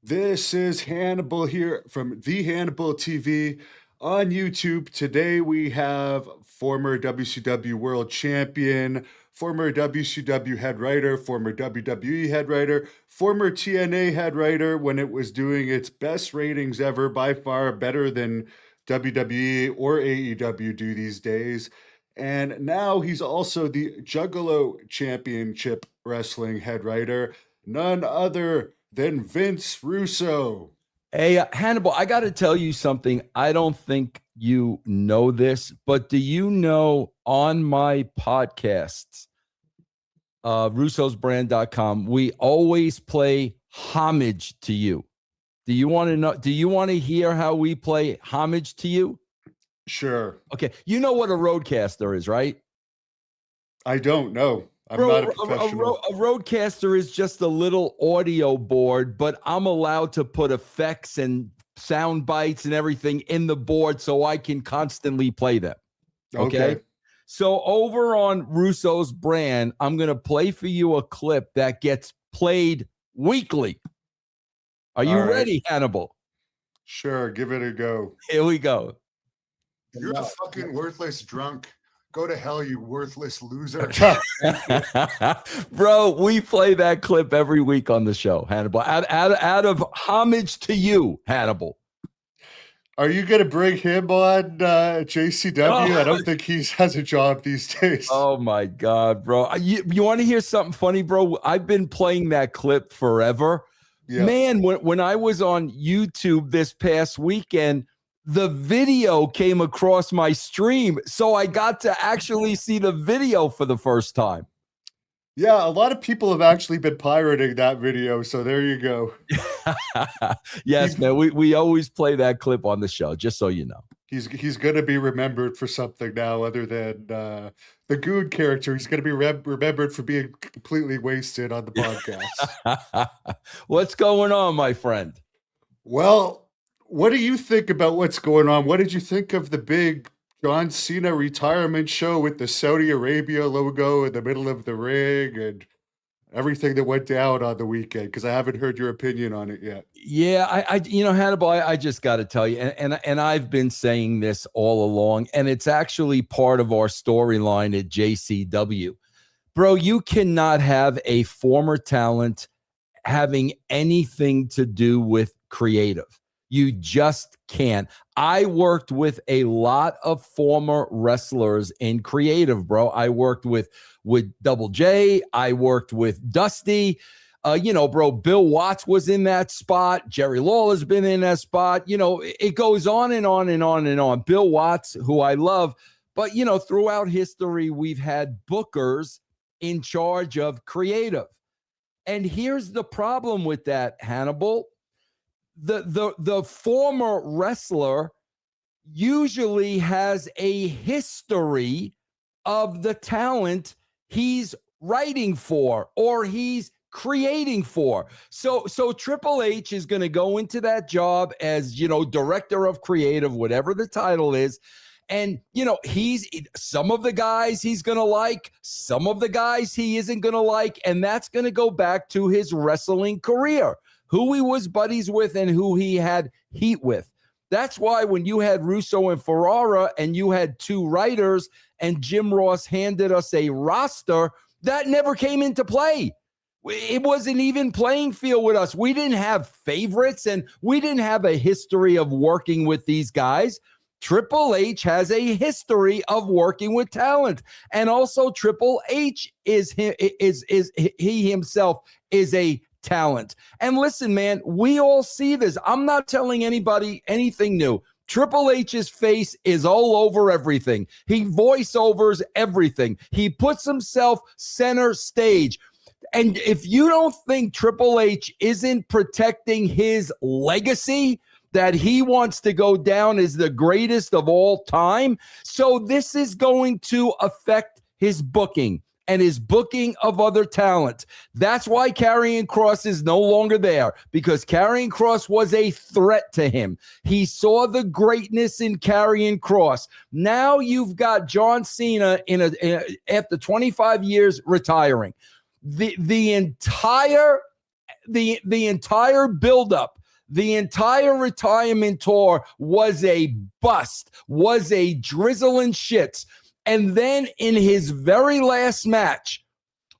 This is Hannibal here from the Hannibal TV on YouTube. Today we have former WCW World Champion, former WCW head writer, former WWE head writer, former TNA head writer when it was doing its best ratings ever, by far better than WWE or AEW do these days. And now he's also the Juggalo Championship Wrestling head writer, none other than Vince Russo. Hey, Hannibal, I got to tell you something. I don't think you know this, but do you know on my podcasts, russosbrand.com, we always play homage to you. Do you want to know? Do you want to hear how we play homage to you? Sure. Okay. You know what a roadcaster is, right? I don't know. I'm not a professional. A roadcaster is just a little audio board, but I'm allowed to put effects and sound bites and everything in the board so I can constantly play them. Okay. So over on Russo's brand, I'm going to play for you a clip that gets played weekly. Are you ready, Hannibal? Sure. Give it a go. Here we go. You're a fucking worthless drunk. Go to hell, you worthless loser. Bro, we play that clip every week on the show, Hannibal. Out of homage to you, Hannibal. Are you going to bring him on JCW? I don't think he has a job these days. Oh, my God, bro. You want to hear something funny, bro? I've been playing that clip forever. Yeah. Man, when I was on YouTube this past weekend, the video came across my stream, so I got to actually see the video for the first time. Yeah, a lot of people have actually been pirating that video, so there you go. Yes, man, we always play that clip on the show, just so you know. He's going to be remembered for something now other than the Goon character. He's going to be remembered for being completely wasted on the podcast. What's going on, my friend? Well, what do you think about what's going on? What did you think of the big John Cena retirement show with the Saudi Arabia logo in the middle of the ring and everything that went down on the weekend? Because I haven't heard your opinion on it yet. Yeah, Hannibal, I just got to tell you, and I've been saying this all along, and it's actually part of our storyline at JCW. Bro, you cannot have a former talent having anything to do with creative. You just can't. I worked with a lot of former wrestlers in creative, bro. I worked with Double J. I worked with Dusty. Bro, Bill Watts was in that spot. Jerry Lawler's been in that spot. It goes on and on and on and on. Bill Watts, who I love. But, throughout history, we've had bookers in charge of creative. And here's the problem with that, Hannibal. The former wrestler usually has a history of the talent he's writing for or he's creating for. So Triple H is going to go into that job as, director of creative, whatever the title is. And, he's some of the guys he's going to like, some of the guys he isn't going to like. And that's going to go back to his wrestling career, who he was buddies with and who he had heat with. That's why when you had Russo and Ferrara and you had two writers and Jim Ross handed us a roster, that never came into play. It wasn't even playing field with us. We didn't have favorites and we didn't have a history of working with these guys. Triple H has a history of working with talent. And also Triple H he himself is a talent. And listen, man, we all see this. I'm not telling anybody anything new. Triple H's face is all over everything. He voiceovers everything. He puts himself center stage. And if you don't think Triple H isn't protecting his legacy, that he wants to go down as the greatest of all time, so this is going to affect his booking and his booking of other talent. That's why Karrion Kross is no longer there, because Karrion Kross was a threat to him. He saw the greatness in Karrion Kross. Now you've got John Cena after 25 years retiring. The entire the entire buildup, the entire retirement tour was a bust, was a drizzle and shits. And then in his very last match,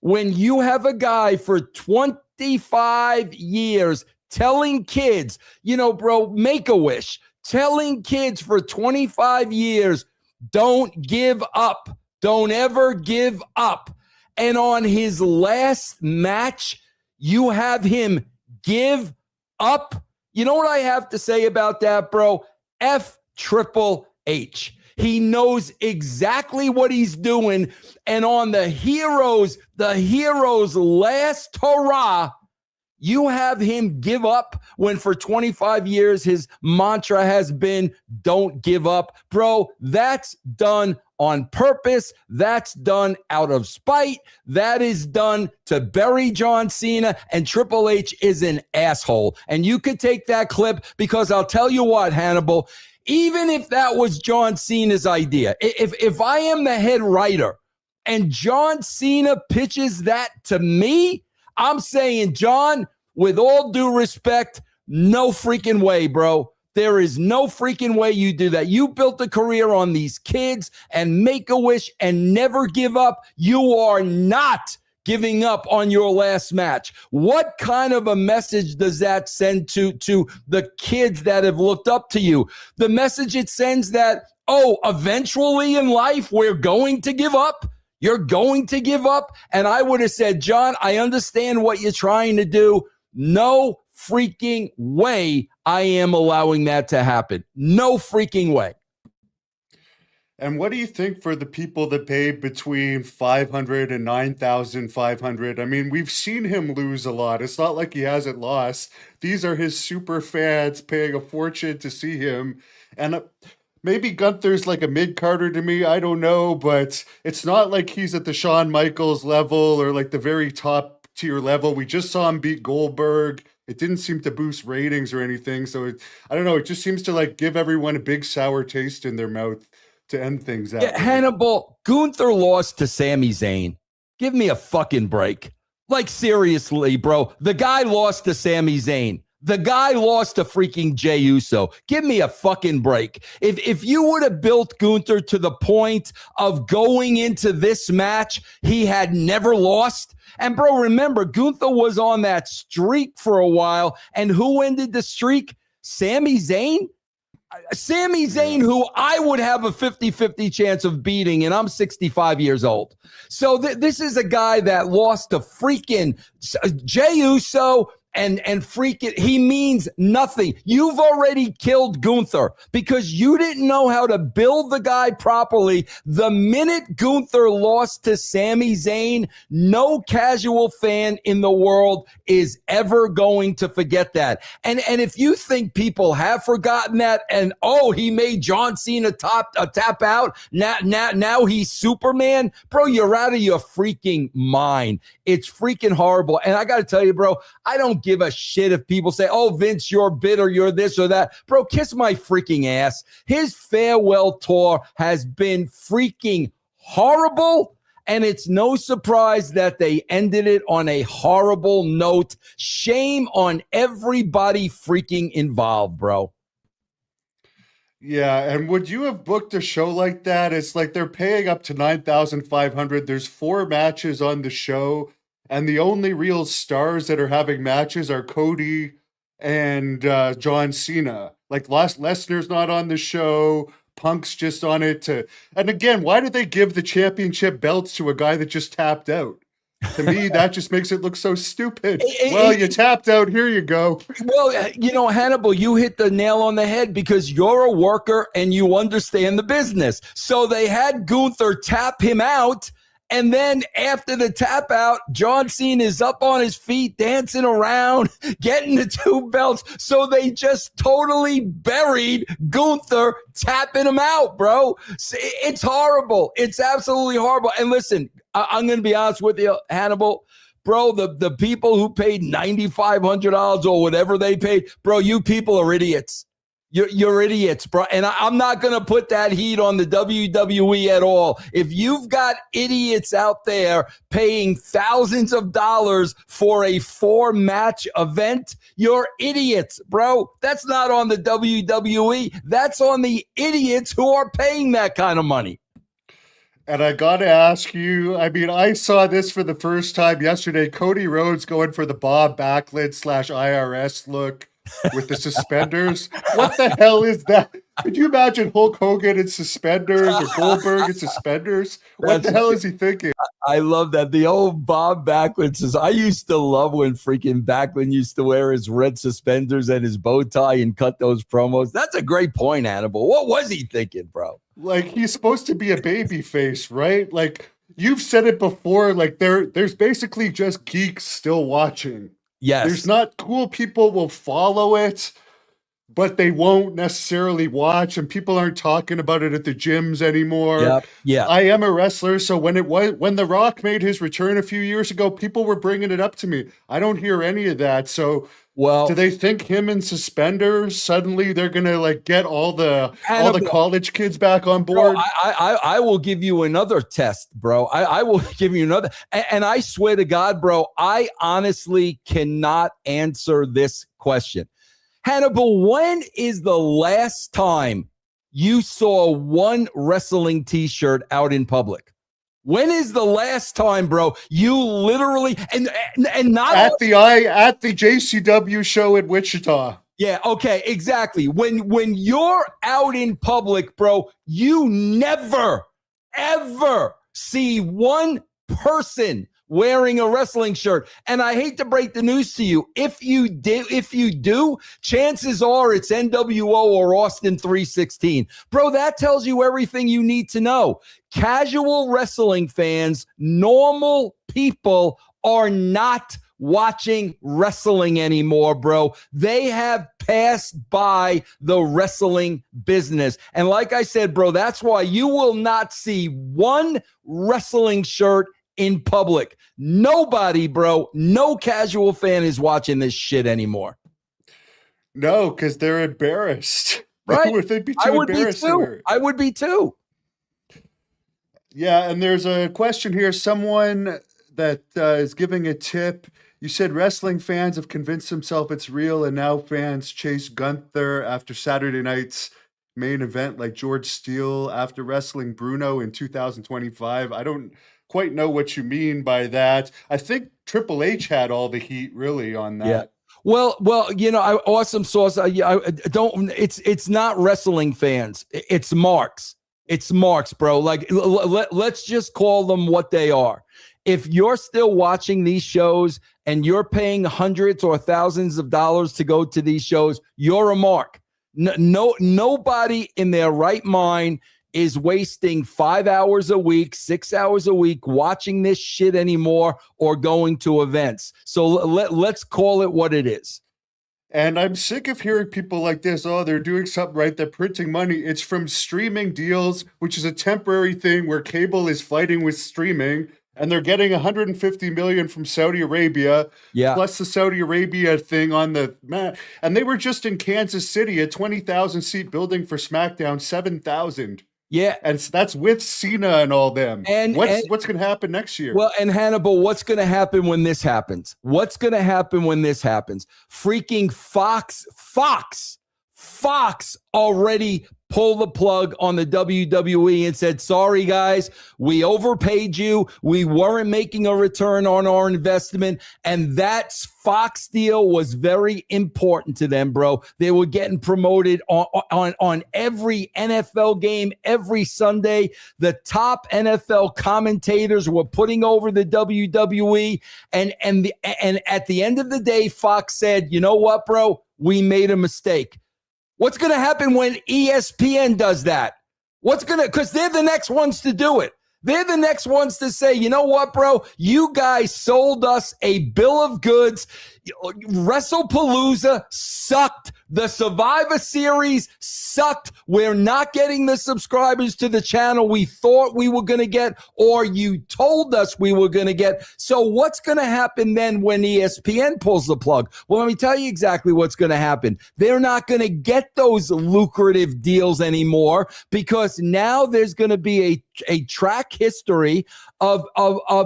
when you have a guy for 25 years telling kids, bro, make a wish, telling kids for 25 years, don't give up. Don't ever give up. And on his last match, you have him give up. You know what I have to say about that, bro? F Triple H. He knows exactly what he's doing. And on the hero's last hurrah, you have him give up when for 25 years his mantra has been, don't give up. Bro, that's done on purpose. That's done out of spite. That is done to bury John Cena, and Triple H is an asshole. And you could take that clip, because I'll tell you what, Hannibal, even if that was John Cena's idea, if I am the head writer and John Cena pitches that to me, I'm saying, John, with all due respect, no freaking way, bro. There is no freaking way you do that. You built a career on these kids and Make-A-Wish and never give up. You are not giving up on your last match. What kind of a message does that send to the kids that have looked up to you? The message it sends that, eventually in life, we're going to give up. You're going to give up. And I would have said, John, I understand what you're trying to do. No freaking way I am allowing that to happen. No freaking way. And what do you think for the people that paid between $500 and $9,500? I mean, we've seen him lose a lot. It's not like he hasn't lost. These are his super fans paying a fortune to see him. And maybe Gunther's like a mid-carder to me. I don't know, but it's not like he's at the Shawn Michaels level or like the very top tier level. We just saw him beat Goldberg. It didn't seem to boost ratings or anything. So I don't know. It just seems to like give everyone a big sour taste in their mouth to end things out. Yeah, Hannibal, Gunther lost to Sami Zayn. Give me a fucking break. Like, seriously, bro. The guy lost to Sami Zayn. The guy lost to freaking Jey Uso. Give me a fucking break. If you would have built Gunther to the point of going into this match, he had never lost. And bro, remember, Gunther was on that streak for a while. And who ended the streak? Sami Zayn? Sami Zayn, who I would have a 50-50 chance of beating, and I'm 65 years old. So this is a guy that lost to freaking Jey Uso, and freaking, he means nothing. You've already killed Gunther because you didn't know how to build the guy properly. The minute Gunther lost to Sami Zayn, no casual fan in the world is ever going to forget that. And if you think people have forgotten that, and he made John Cena tap out, now he's Superman, bro, you're out of your freaking mind. It's freaking horrible. And I got to tell you, bro, I don't give a shit if people say, Vince, you're bitter, you're this or that. Bro, kiss my freaking ass. His farewell tour has been freaking horrible, and it's no surprise that they ended it on a horrible note. Shame on everybody freaking involved, bro. Yeah, and would you have booked a show like that? It's like they're paying up to $9,500. There's 4 matches on the show, and the only real stars that are having matches are Cody and John Cena. Like Lesnar's not on the show. Punk's just on it. And again, why did they give the championship belts to a guy that just tapped out? To me, that just makes it look so stupid. You tapped out. Here you go. Well, Hannibal, you hit the nail on the head because you're a worker and you understand the business. So they had Gunther tap him out. And then after the tap out, John Cena is up on his feet, dancing around, getting the 2 belts. So they just totally buried Gunther, tapping him out, bro. It's horrible. It's absolutely horrible. And listen, I'm going to be honest with you, Hannibal. Bro, the people who paid $9,500 or whatever they paid, bro, you people are idiots. You're idiots, bro. And I'm not going to put that heat on the WWE at all. If you've got idiots out there paying thousands of dollars for a 4-match event, you're idiots, bro. That's not on the WWE. That's on the idiots who are paying that kind of money. And I got to ask you, I mean, I saw this for the first time yesterday. Cody Rhodes going for the Bob Backlund / IRS look with the suspenders. What the hell is that? Could you imagine Hulk Hogan in suspenders or Goldberg in suspenders? What the hell is he thinking? I love that. The old Bob Backlund says, I used to love when freaking Backlund used to wear his red suspenders and his bow tie and cut those promos. That's a great point, Hannibal. What was he thinking, bro? Like, he's supposed to be a baby face, right? Like, you've said it before, like there's basically just geeks still watching. Yes. There's not cool people will follow it, but they won't necessarily watch, and people aren't talking about it at the gyms anymore. Yep. Yeah. I am a wrestler, so when The Rock made his return a few years ago, people were bringing it up to me. I don't hear any of that. So do they think him in suspenders suddenly they're gonna like get all the college kids back on board? Bro, I will give you another test, bro. I will give you another, and I swear to God, bro, I honestly cannot answer this question. Hannibal, when is the last time you saw one wrestling t-shirt out in public? When is the last time, bro, you literally and not at the JCW show in Wichita? Yeah, okay, exactly. When you're out in public, bro, you never ever see one person wearing a wrestling shirt. And I hate to break the news to you. If you do, chances are it's NWO or Austin 316. Bro, that tells you everything you need to know. Casual wrestling fans, normal people are not watching wrestling anymore, bro. They have passed by the wrestling business. And like I said, bro, that's why you will not see one wrestling shirt in public. Nobody, bro, no casual fan is watching this shit anymore. No, because they're embarrassed. Right? They'd be too embarrassed. I would be too. Yeah, and there's a question here. Someone that is giving a tip. You said wrestling fans have convinced themselves it's real, and now fans chase Gunther after Saturday night's main event like George Steele after wrestling Bruno in 2025. I don't quite know what you mean by that. I think Triple H had all the heat really on that. Yeah. Well, you know, awesome sauce. It's not wrestling fans. It's marks. It's marks, bro. Like, let's just call them what they are. If you're still watching these shows and you're paying hundreds or thousands of dollars to go to these shows, you're a mark. Nobody in their right mind is wasting 5 hours a week, 6 hours a week watching this shit anymore or going to events. So let's call it what it is. And I'm sick of hearing people like this. Oh, they're doing something right. They're printing money. It's from streaming deals, which is a temporary thing where cable is fighting with streaming. And they're getting $150 million from Saudi Arabia, plus the Saudi Arabia thing on the mat. And they were just in Kansas City, a 20,000 seat building for SmackDown, 7,000. Yeah. And that's with Cena and all them. And what's going to happen next year? Well, and Hannibal, what's going to happen when this happens? Freaking Fox already pulled the plug on the WWE and said, sorry, guys, we overpaid you. We weren't making a return on our investment. And that Fox deal was very important to them, bro. They were getting promoted on every NFL game every Sunday. The top NFL commentators were putting over the WWE. And at the end of the day, Fox said, you know what, bro? We made a mistake. What's going to happen when ESPN does that? Because they're the next ones to do it. They're the next ones to say, you know what, bro? You guys sold us a bill of goods. WrestlePalooza sucked. The Survivor Series sucked. We're not getting the subscribers to the channel we thought we were going to get, or you told us we were going to get. So what's going to happen then when ESPN pulls the plug? Well, let me tell you exactly what's going to happen. They're not going to get those lucrative deals anymore, because now there's going to be a track history of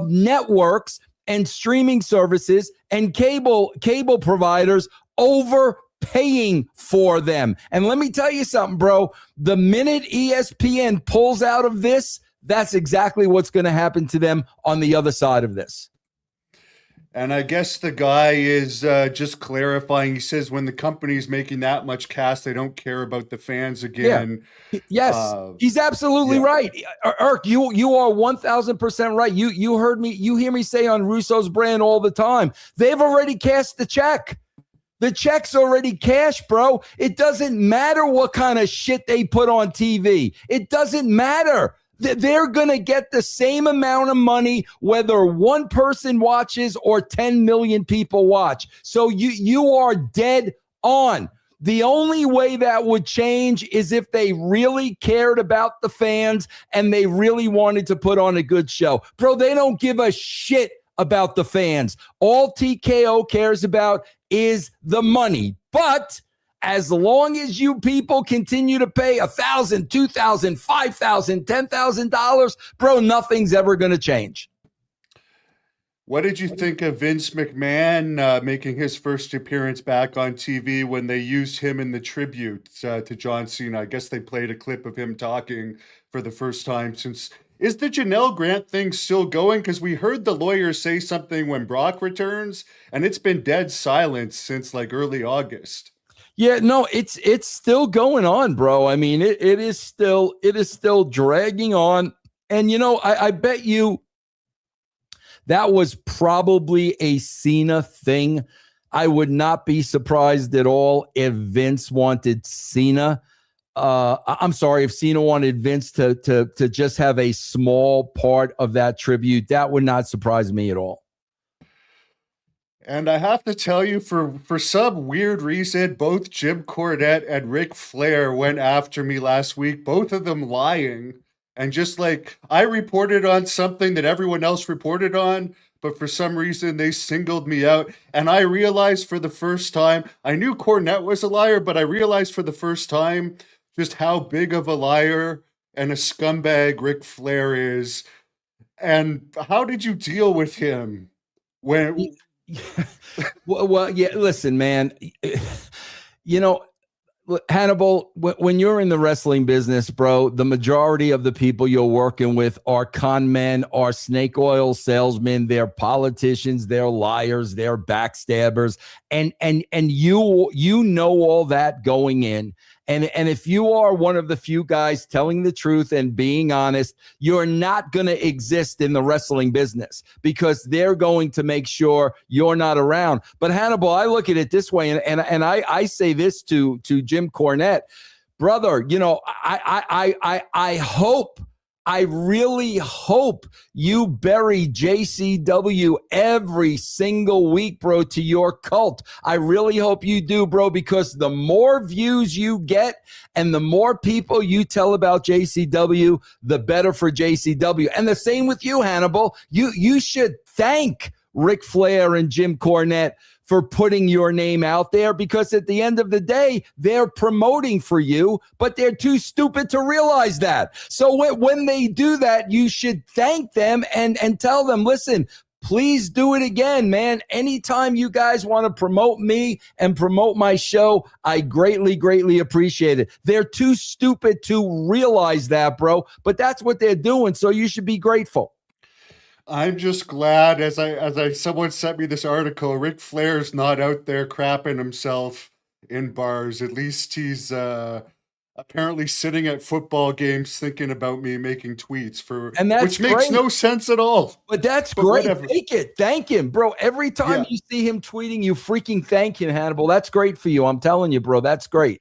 networks and streaming services and cable providers overpaying for them. And let me tell you something, bro. The minute ESPN pulls out of this, that's exactly what's going to happen to them on the other side of this. And I guess the guy is just clarifying. He says when the company's making that much cash, they don't care about the fans again. Yeah. Yes, he's absolutely right. Irk, you are 1,000% right. You heard me. You hear me say on Russo's brand all the time. They've already cashed the check. The check's already cashed, bro. It doesn't matter what kind of shit they put on TV. It doesn't matter. They're going to get the same amount of money whether one person watches or 10 million people watch. So you are dead on. The only way that would change is if they really cared about the fans and they really wanted to put on a good show. Bro, they don't give a shit about the fans. All TKO cares about is the money. But as long as you people continue to pay $1,000, $2,000, $5,000, $10,000, bro, nothing's ever going to change. What did you think of Vince McMahon making his first appearance back on TV when they used him in the tribute to John Cena? I guess they played a clip of him talking for the first time since. Is the Janelle Grant thing still going? Because we heard the lawyer say something when Brock returns, and it's been dead silence since like early August. Yeah, no, it's still going on, bro. I mean, it is still dragging on. And, you know, I bet you that was probably a Cena thing. I would not be surprised at all if Vince wanted Cena. I'm sorry, if Cena wanted Vince to just have a small part of that tribute. That would not surprise me at all. And I have to tell you, for some weird reason, both Jim Cornette and Ric Flair went after me last week, both of them lying. And just like I reported on something that everyone else reported on, but for some reason they singled me out. And I realized for the first time, I knew Cornette was a liar, but I realized for the first time just how big of a liar and a scumbag Ric Flair is. And how did you deal with him when... Well, yeah, listen, man, you know, Hannibal, when you're in the wrestling business, bro, the majority of the people you're working with are con men, are snake oil salesmen, they're politicians, they're liars, they're backstabbers. And you know all that going in. And if you are one of the few guys telling the truth and being honest, you're not going to exist in the wrestling business because they're going to make sure you're not around. But Hannibal, I look at it this way, and I say this to Jim Cornette, brother, you know, I hope, I really hope you bury JCW every single week, bro, to your cult. I really hope you do, bro, because the more views you get and the more people you tell about JCW, the better for JCW. And the same with you, Hannibal. You should thank Ric Flair and Jim Cornette for putting your name out there, because at the end of the day, they're promoting for you, but they're too stupid to realize that. So when they do that, you should thank them and tell them, listen, please do it again, man. Anytime you guys want to promote me and promote my show, I greatly, greatly appreciate it. They're too stupid to realize that, bro, but that's what they're doing, so you should be grateful. I'm just glad, as someone sent me this article, Ric Flair's not out there crapping himself in bars. At least he's apparently sitting at football games thinking about me making tweets which makes no sense at all. But that's great. Whatever. Take it. Thank him, bro. Every time you see him tweeting, you freaking thank him, Hannibal. That's great for you. I'm telling you, bro. That's great.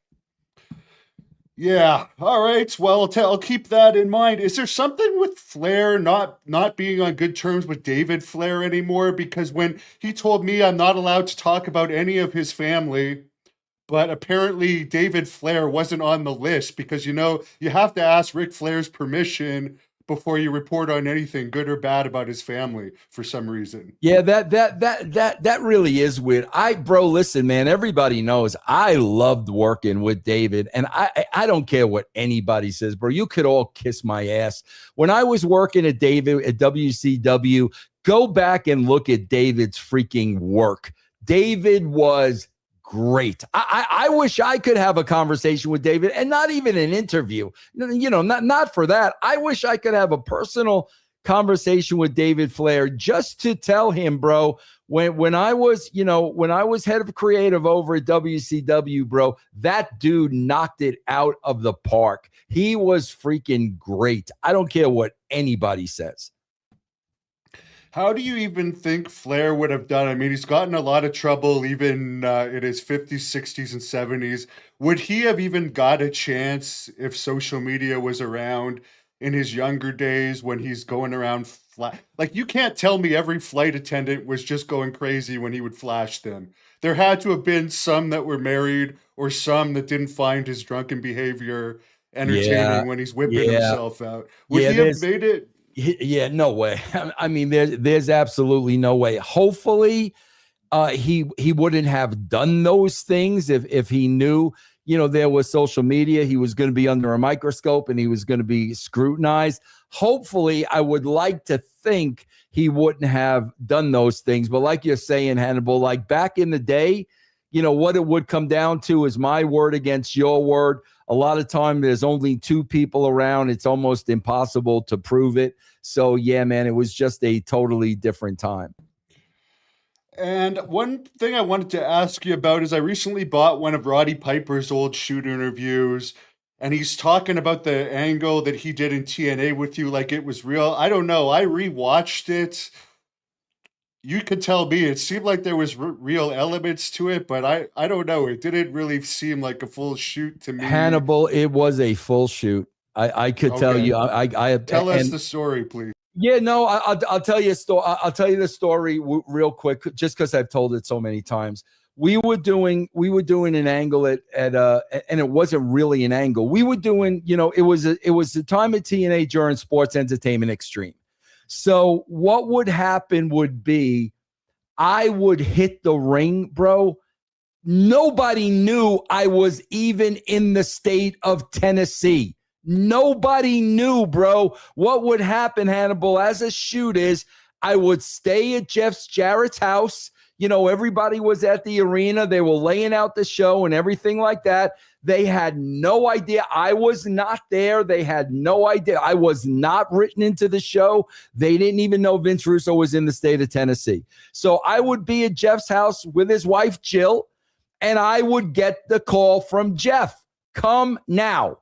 Yeah. All right. Well, I'll keep that in mind. Is there something with Flair not being on good terms with David Flair anymore? Because when he told me I'm not allowed to talk about any of his family, but apparently David Flair wasn't on the list because you have to ask Ric Flair's permission before you report on anything good or bad about his family for some reason. Yeah, that really is weird. Bro, listen, man, everybody knows I loved working with David, and I don't care what anybody says, bro. You could all kiss my ass. When I was working at David at WCW, go back and look at David's freaking work. David was great. I wish I could have a conversation with David, and not even an interview. Not for that. I wish I could have a personal conversation with David Flair just to tell him, bro, when I was head of creative over at WCW, bro, that dude knocked it out of the park. He was freaking great. I don't care what anybody says. How do you even think Flair would have done? I mean, he's gotten a lot of trouble even in his 50s, 60s, and 70s. Would he have even got a chance if social media was around in his younger days when he's going around like, you can't tell me every flight attendant was just going crazy when he would flash them. There had to have been some that were married or some that didn't find his drunken behavior entertaining when he's whipping himself out. Would he have made it? Yeah, no way. I mean, there's absolutely no way. Hopefully, he wouldn't have done those things if he knew, there was social media. He was going to be under a microscope and he was going to be scrutinized. Hopefully, I would like to think he wouldn't have done those things. But like you're saying, Hannibal, like back in the day, what it would come down to is my word against your word. A lot of time there's only two people around. It's almost impossible to prove it. So, yeah, man, it was just a totally different time. And one thing I wanted to ask you about is I recently bought one of Roddy Piper's old shoot interviews, and he's talking about the angle that he did in TNA with you like it was real. I don't know. I rewatched it. You could tell me it seemed like there was real elements to it, but I don't know. It didn't really seem like a full shoot to me. Hannibal, it was a full shoot. I could tell you. Tell us the story, please. Yeah, no, I'll tell you a story. I'll tell you the story real quick, just because I've told it so many times. We were doing an angle at and it wasn't really an angle. We were doing, it was the time at TNA during Sports Entertainment Extreme. So what would happen would be I would hit the ring, bro. Nobody knew I was even in the state of Tennessee. Nobody knew, bro. What would happen, Hannibal, as a shoot is I would stay at Jeff Jarrett's house. Everybody was at the arena. They were laying out the show and everything like that. They had no idea I was not there. They had no idea. I was not written into the show. They didn't even know Vince Russo was in the state of Tennessee. So I would be at Jeff's house with his wife, Jill, and I would get the call from Jeff, come now.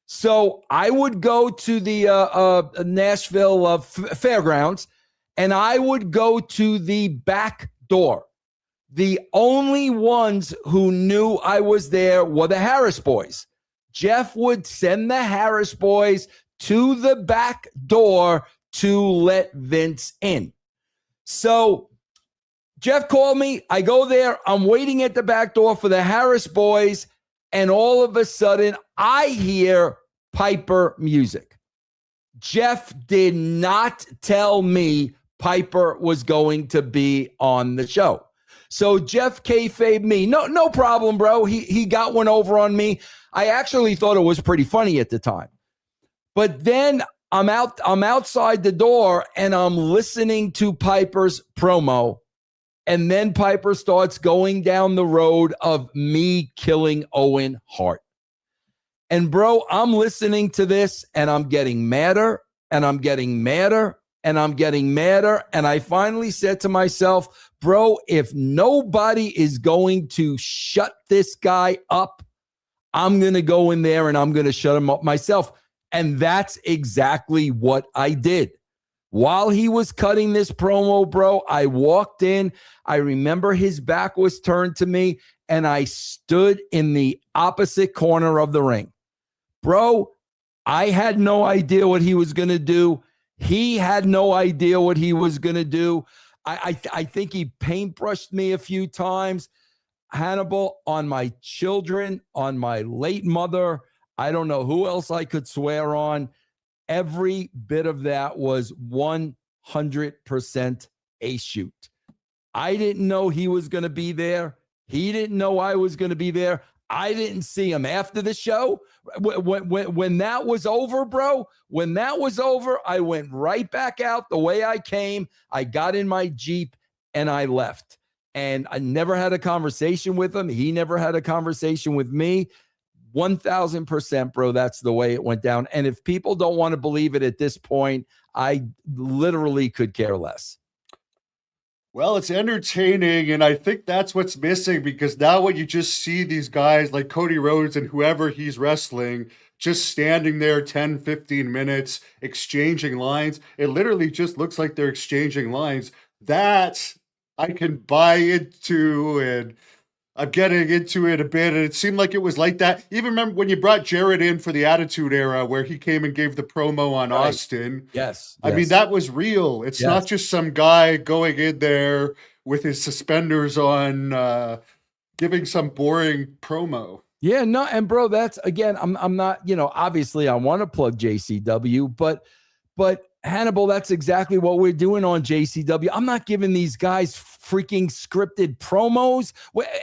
So I would go to the Nashville fairgrounds, and I would go to the back door. The only ones who knew I was there were the Harris boys. Jeff would send the Harris boys to the back door to let Vince in. So Jeff called me. I go there. I'm waiting at the back door for the Harris boys. And all of a sudden, I hear Piper music. Jeff did not tell me Piper was going to be on the show. So Jeff kayfabed me. No problem, bro. He got one over on me. I actually thought it was pretty funny at the time. But then I'm outside the door and I'm listening to Piper's promo. And then Piper starts going down the road of me killing Owen Hart. And bro, I'm listening to this and I'm getting madder and I'm getting madder and I'm getting madder. And I finally said to myself, bro, if nobody is going to shut this guy up, I'm going to go in there and I'm going to shut him up myself. And that's exactly what I did. While he was cutting this promo, bro, I walked in. I remember his back was turned to me and I stood in the opposite corner of the ring. Bro, I had no idea what he was going to do. He had no idea what he was going to do. I think he paintbrushed me a few times. Hannibal, on my children, on my late mother, I don't know who else I could swear on. Every bit of that was 100% a shoot. I didn't know he was going to be there. He didn't know I was going to be there. I didn't see him after the show. When that was over, bro, when that was over, I went right back out the way I came. I got in my Jeep and I left. And I never had a conversation with him. He never had a conversation with me. 1000%, bro. That's the way it went down. And if people don't want to believe it at this point, I literally could care less. Well, it's entertaining, and I think that's what's missing, because now when you just see these guys like Cody Rhodes and whoever he's wrestling just standing there 10, 15 minutes exchanging lines, it literally just looks like they're exchanging lines. That I can buy into, and I'm getting into it a bit, and it seemed like it was like that. Even remember when you brought Jarrett in for the Attitude Era, where he came and gave the promo on Right. Austin. Yes. I mean, that was real. It's not just some guy going in there with his suspenders on, giving some boring promo. Yeah, no, and bro, that's, again, I'm not, obviously I want to plug JCW, but Hannibal, that's exactly what we're doing on JCW. I'm not giving these guys freaking scripted promos.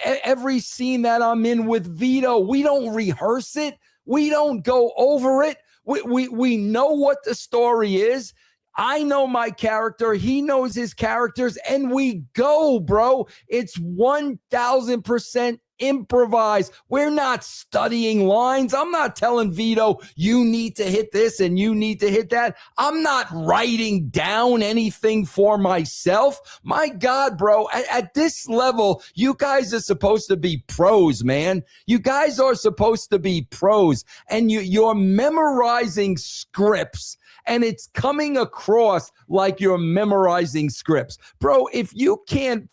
Every scene that I'm in with Vito, we don't rehearse it. We don't go over it. We know what the story is. I know my character. He knows his characters, and we go, bro. It's 1000% improvise. We're not studying lines. I'm not telling Vito, you need to hit this and you need to hit that. I'm not writing down anything for myself. My God, bro, at this level, you guys are supposed to be pros, man. You guys are supposed to be pros, and you're memorizing scripts, and it's coming across like you're memorizing scripts. Bro, if you can't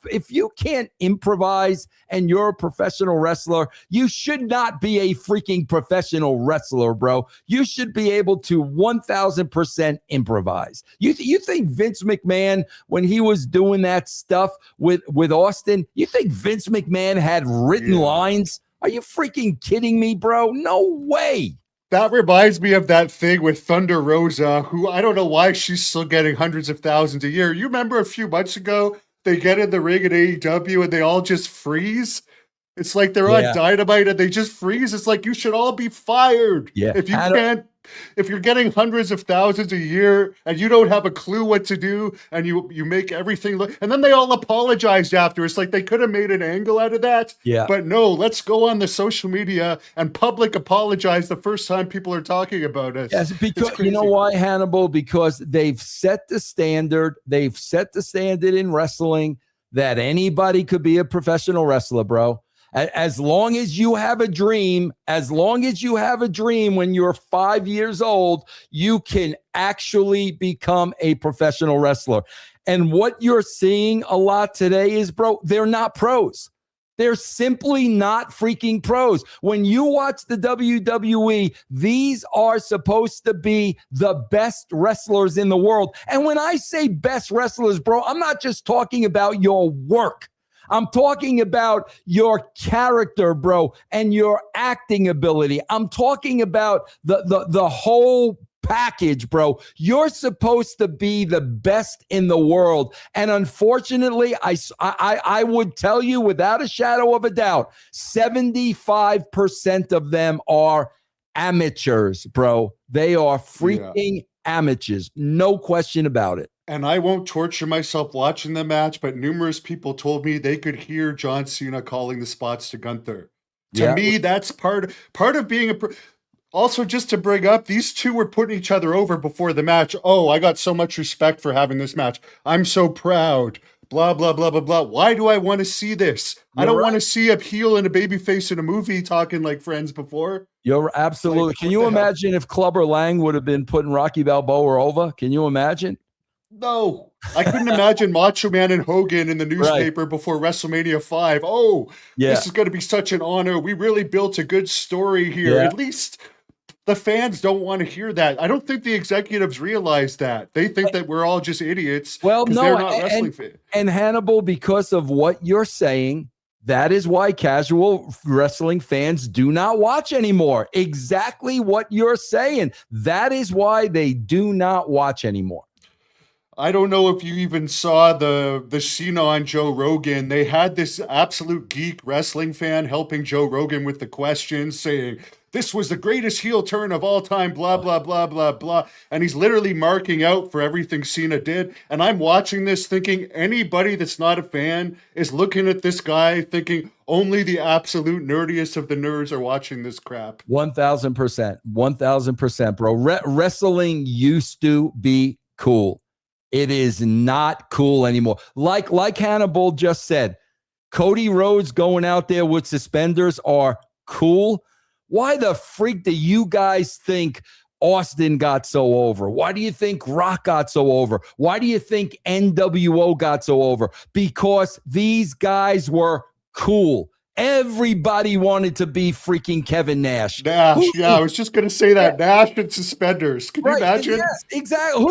improvise and you're a professional wrestler, you should not be a freaking professional wrestler, bro. You should be able to 1000% improvise. You think Vince McMahon, when he was doing that stuff with Austin, you think Vince McMahon had written lines? Are you freaking kidding me, bro? No way. That reminds me of that thing with Thunder Rosa, who I don't know why she's still getting hundreds of thousands a year. You remember a few months ago, they get in the ring at AEW and they all just freeze? It's like they're on Dynamite and they just freeze. It's like you should all be fired. Yeah. If you're getting hundreds of thousands a year and you don't have a clue what to do, and you make everything look, and then they all apologized after. It's like they could have made an angle out of that. Yeah. But no, let's go on the social media and public apologize the first time people are talking about us. Yes, because you know why, Hannibal? Because they've set the standard. They've set the standard in wrestling that anybody could be a professional wrestler, bro. As long as you have a dream, when you're 5 years old, you can actually become a professional wrestler. And what you're seeing a lot today is, bro, they're not pros. They're simply not freaking pros. When you watch the WWE, these are supposed to be the best wrestlers in the world. And when I say best wrestlers, bro, I'm not just talking about your work. I'm talking about your character, bro, and your acting ability. I'm talking about the whole package, bro. You're supposed to be the best in the world. And unfortunately, I would tell you without a shadow of a doubt, 75% of them are amateurs, bro. They are freaking amateurs. No question about it. And I won't torture myself watching the match, but numerous people told me they could hear John Cena calling the spots to Gunther. To me, that's part of being also, just to bring up, these two were putting each other over before the match. Oh, I got so much respect for having this match. I'm so proud. Blah, blah, blah, blah, blah. Why do I want to see this? I don't want to see a heel and a babyface in a movie talking like friends before. You're absolutely. Can you imagine if Clubber Lang would have been putting Rocky Balboa over? Can you imagine? No, I couldn't imagine Macho Man and Hogan in the newspaper before WrestleMania 5. Oh, this is going to be such an honor. We really built a good story here. At least the fans don't want to hear that. I don't think the executives realize that. They think that we're all just idiots Well, because no, they're not wrestling fans. and Hannibal, because of what you're saying, that is why casual wrestling fans do not watch anymore. Exactly what you're saying. That is why they do not watch anymore. I don't know if you even saw the Cena on Joe Rogan. They had this absolute geek wrestling fan helping Joe Rogan with the questions, saying, this was the greatest heel turn of all time, blah, blah, blah, blah, blah. And he's literally marking out for everything Cena did. And I'm watching this thinking anybody that's not a fan is looking at this guy thinking only the absolute nerdiest of the nerds are watching this crap. 1,000%. 1,000%, bro. Wrestling used to be cool. It is not cool anymore. Like Hannibal just said, Cody Rhodes going out there with suspenders are cool. Why the freak do you guys think Austin got so over? Why do you think Rock got so over? Why do you think NWO got so over? Because these guys were cool. Everybody wanted to be freaking Kevin Nash. I was just going to say that. Yeah. Nash and suspenders. Can you imagine? Yes, exactly.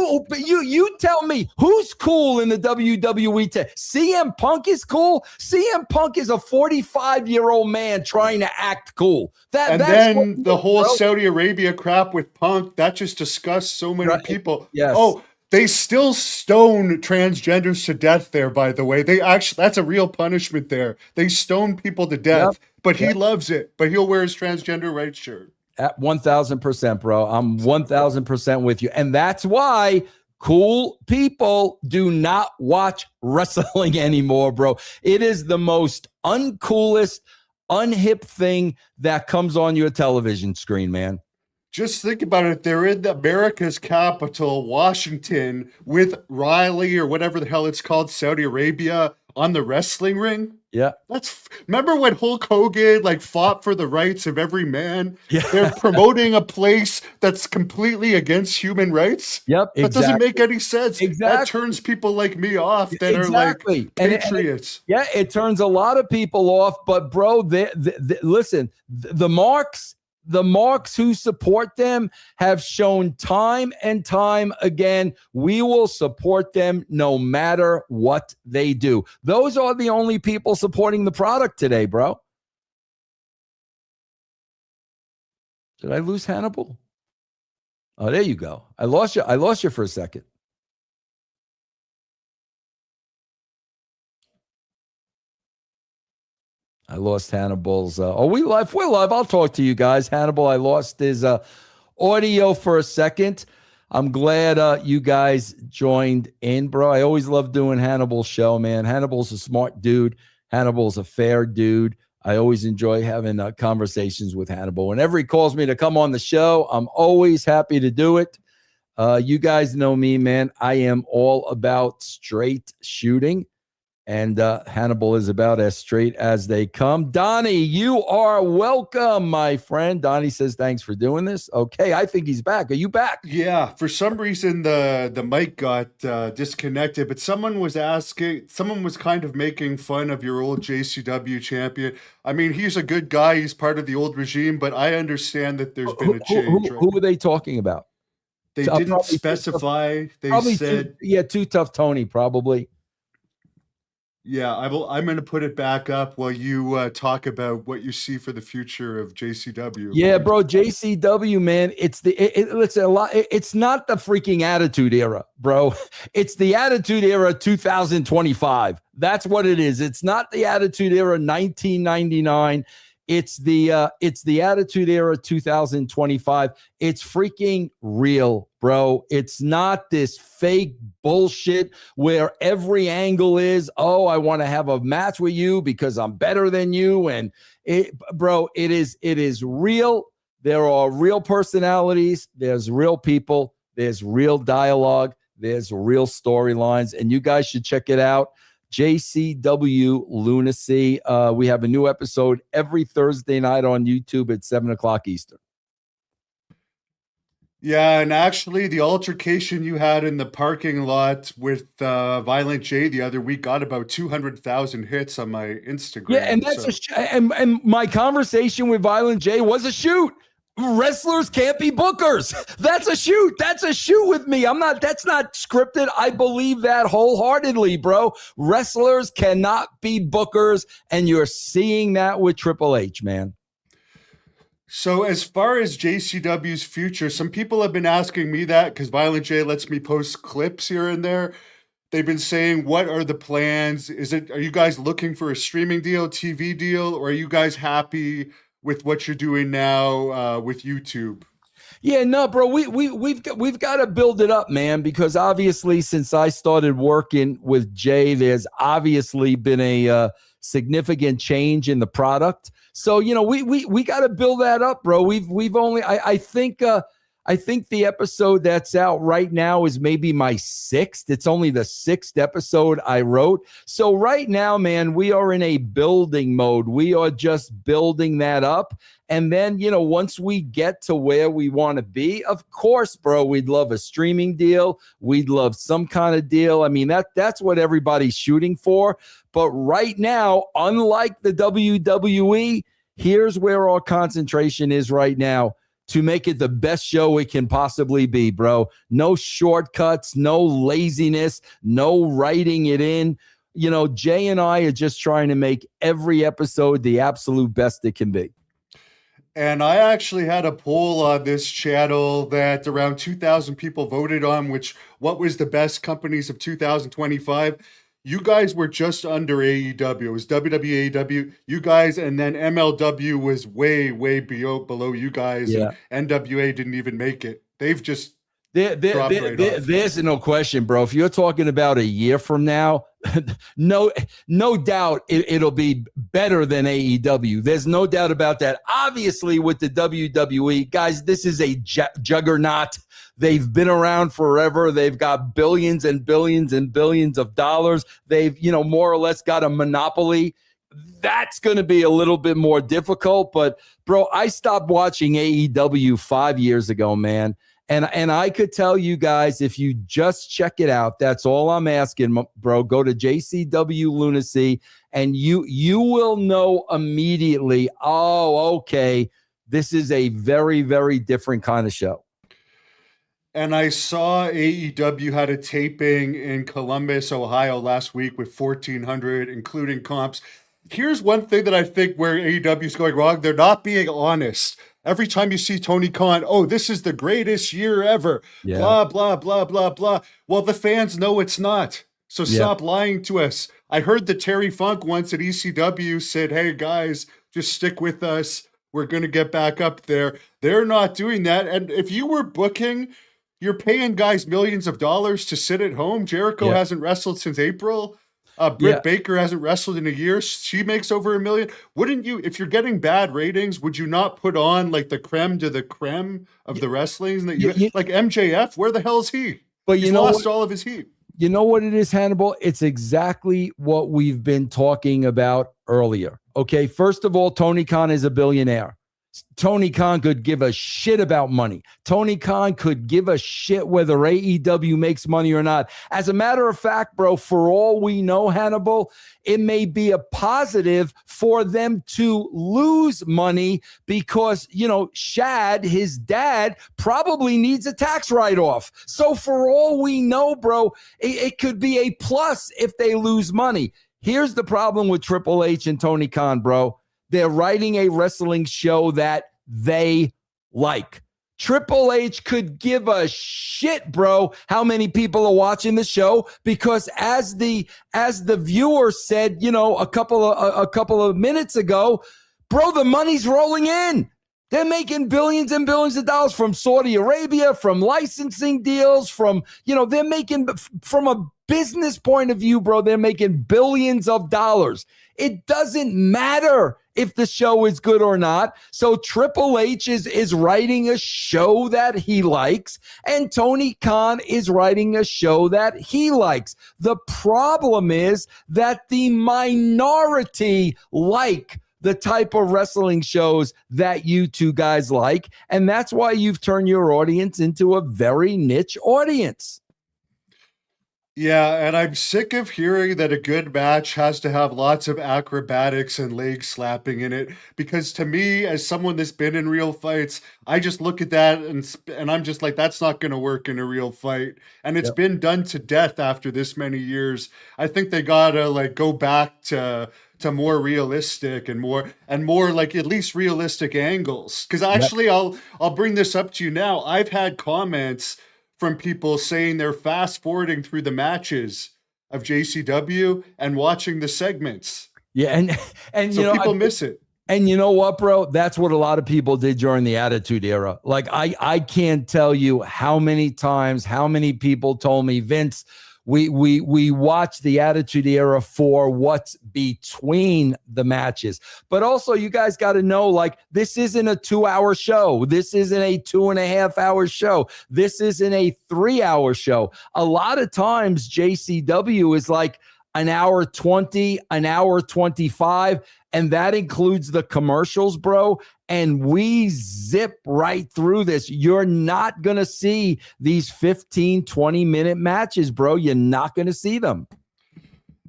You tell me who's cool in the WWE today? CM Punk is cool. CM Punk is a 45-year-old man trying to act cool. Then the whole Saudi Arabia crap with Punk, that just disgusts so many people. Yes. Oh, they still stone transgenders to death there, by the way. That's a real punishment there. They stone people to death, but he loves it. But he'll wear his transgender rights shirt. At 1,000%, bro. I'm 1,000% with you. And that's why cool people do not watch wrestling anymore, bro. It is the most uncoolest, unhip thing that comes on your television screen, man. Just think about it. They're in America's capital, Washington, with Riley or whatever the hell it's called, Saudi Arabia, on the wrestling ring. Yeah. Remember when Hulk Hogan fought for the rights of every man? Yeah. They're promoting a place that's completely against human rights. Yep. That doesn't make any sense. Exactly. That turns people like me off that are patriots. It turns a lot of people off. But bro, listen, the marks who support them have shown time and time again, we will support them no matter what they do. Those are the only people supporting the product today, bro. Did I lose Hannibal? Oh, there you go. I lost you for a second. I lost Hannibal's. We're live. I'll talk to you guys. Hannibal, I lost his audio for a second. I'm glad you guys joined in, bro. I always love doing Hannibal's show, man. Hannibal's a smart dude. Hannibal's a fair dude. I always enjoy having conversations with Hannibal. Whenever he calls me to come on the show, I'm always happy to do it. You guys know me, man. I am all about straight shooting. And Hannibal is about as straight as they come. Donnie, you are welcome, my friend. Donnie says, thanks for doing this. Okay, I think he's back. Are you back? Yeah, for some reason the mic got disconnected, but someone was kind of making fun of your old JCW champion. I mean, he's a good guy. He's part of the old regime, but I understand that there's been a change. Who were they talking about? They didn't specify. They said... Too tough Tony, probably. Yeah, I'm going to put it back up while you talk about what you see for the future of JCW. Yeah, bro, JCW, man, it's it's not the freaking Attitude Era, bro. It's the Attitude Era 2025. That's what it is. It's not the Attitude Era 1999. It's the Attitude Era 2025. It's freaking real, bro. It's not this fake bullshit where every angle is, oh, I want to have a match with you because I'm better than you. And it is real. There are real personalities. There's real people. There's real dialogue. There's real storylines. And you guys should check it out. JCW Lunacy. We have a new episode every Thursday night on YouTube at 7:00 Eastern. Yeah, and actually the altercation you had in the parking lot with Violent J the other week got about 200,000 hits on my Instagram. Yeah, and that's and my conversation with Violent J was a shoot. Wrestlers can't be bookers. That's a shoot. That's a shoot with me. That's not scripted. I believe that wholeheartedly, bro. Wrestlers cannot be bookers, and you're seeing that with Triple H, man. So as far as JCW's future, some people have been asking me that because Violent J lets me post clips here and there. They've been saying, what are the plans? Are you guys looking for a streaming deal, TV deal, or are you guys happy with what you're doing now with YouTube? Yeah, no, bro, we've got to build it up, man, because obviously since I started working with Jay, there's obviously been a significant change in the product. So, we got to build that up, bro. We've only, I think the episode that's out right now is maybe my 6th. It's only the 6th episode I wrote. So right now, man, we are in a building mode. We are just building that up. And then, once we get to where we want to be, of course, bro, we'd love a streaming deal. We'd love some kind of deal. I mean, that's what everybody's shooting for. But right now, unlike the WWE, here's where our concentration is right now, to make it the best show it can possibly be, bro. No shortcuts, no laziness, no writing it in. Jay and I are just trying to make every episode the absolute best it can be. And I actually had a poll on this channel that around 2,000 people voted on, what was the best companies of 2025. You guys were just under AEW. It was WWE, AEW, you guys, and then MLW was way, way below you guys. Yeah. And NWA didn't even make it. They've just dropped right off. There's no question, bro. If you're talking about a year from now, no doubt it'll be better than AEW. There's no doubt about that. Obviously, with the WWE, guys, this is a juggernaut. They've been around forever. They've got billions and billions and billions of dollars. They've, more or less got a monopoly. That's going to be a little bit more difficult. But, bro, I stopped watching AEW 5 years ago, man. And I could tell you guys, if you just check it out, that's all I'm asking, bro. Go to JCW Lunacy, and you will know immediately, oh, okay, this is a very, very different kind of show. And I saw AEW had a taping in Columbus, Ohio last week with 1,400, including comps. Here's one thing that I think where AEW is going wrong. They're not being honest. Every time you see Tony Khan, oh, this is the greatest year ever, blah, blah, blah, blah, blah. Well, the fans know it's not. So stop lying to us. I heard that Terry Funk once at ECW said, hey, guys, just stick with us. We're going to get back up there. They're not doing that. And if you were booking, you're paying guys millions of dollars to sit at home. Jericho hasn't wrestled since April. Britt Baker hasn't wrestled in a year. She makes over $1 million. Wouldn't you, if you're getting bad ratings, would you not put on like the creme de the creme of the wrestling? Like MJF, where the hell is he? But He's lost all of his heat. You know what it is, Hannibal? It's exactly what we've been talking about earlier. Okay, first of all, Tony Khan is a billionaire. Tony Khan could give a shit about money. Tony Khan could give a shit whether AEW makes money or not. As a matter of fact, bro, for all we know, Hannibal, it may be a positive for them to lose money because, Shad, his dad, probably needs a tax write-off. So for all we know, bro, it could be a plus if they lose money. Here's the problem with Triple H and Tony Khan, bro. They're writing a wrestling show that they like. Triple H could give a shit, bro, how many people are watching the show, because as the viewer said, a couple of minutes ago, bro, the money's rolling in. They're making billions and billions of dollars from Saudi Arabia, from licensing deals, from, they're making, from a business point of view, bro, they're making billions of dollars. It doesn't matter if the show is good or not. So Triple H is writing a show that he likes, and Tony Khan is writing a show that he likes. The problem is that the minority like the type of wrestling shows that you two guys like, and that's why you've turned your audience into a very niche audience. Yeah, and I'm sick of hearing that a good match has to have lots of acrobatics and leg slapping in it. Because to me, as someone that's been in real fights, I just look at that and I'm just like, that's not going to work in a real fight. And it's Yep. been done to death after this many years. I think they gotta like go back to more realistic and more like at least realistic angles. Because Yep. actually, I'll bring this up to you now. I've had comments from people saying they're fast forwarding through the matches of JCW and watching the segments. Yeah, and So you know, people miss it. and you know what, bro? That's what a lot of people did during the Attitude Era. Like I can't tell you how many times, how many people told me, Vince, we watch the Attitude Era for what's between the matches. But also, you guys got to know, like, this isn't a 2-hour show. This isn't a 2.5-hour show. This isn't a 3-hour show. A lot of times, JCW is like an hour 20, an hour 25, and that includes the commercials, bro. And we zip right through this. You're not going to see these 15, 20-minute matches, bro. You're not going to see them.